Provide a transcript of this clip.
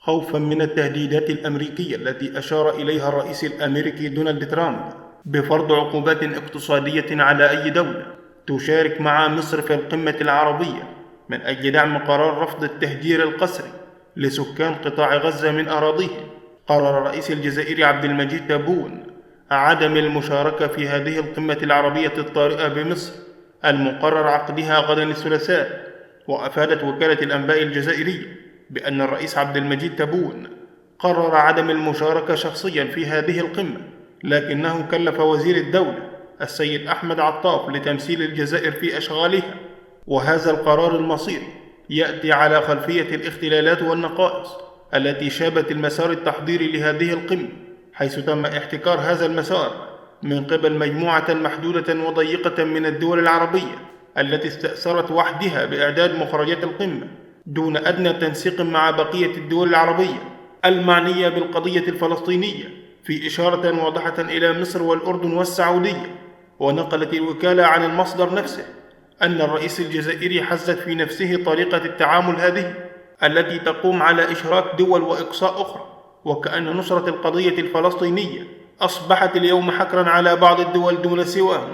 خوفا من التهديدات الأمريكية التي أشار إليها الرئيس الأمريكي دونالد ترامب بفرض عقوبات اقتصادية على أي دولة تشارك مع مصر في القمة العربية من أجل دعم قرار رفض التهجير القسري لسكان قطاع غزة من أراضيهم. قرر الرئيس الجزائري عبد المجيد تبون عدم المشاركة في هذه القمة العربية الطارئة بمصر المقرر عقدها غدا الثلاثاء. وأفادت وكالة الأنباء الجزائرية بأن الرئيس عبد المجيد تبون قرر عدم المشاركة شخصيا في هذه القمة، لكنه كلف وزير الدولة السيد أحمد عطاف لتمثيل الجزائر في أشغالها. وهذا القرار المصيري يأتي على خلفية الاختلالات والنقائص التي شابت المسار التحضيري لهذه القمة، حيث تم احتكار هذا المسار من قبل مجموعة محدودة وضيقة من الدول العربية التي استأثرت وحدها بإعداد مخرجات القمة دون أدنى تنسيق مع بقية الدول العربية المعنية بالقضية الفلسطينية، في إشارة واضحة إلى مصر والأردن والسعودية. ونقلت الوكالة عن المصدر نفسه أن الرئيس الجزائري حزت في نفسه طريقة التعامل هذه التي تقوم على إشراك دول وإقصاء أخرى، وكأن نصرة القضية الفلسطينية أصبحت اليوم حكرا على بعض الدول دون سواهم.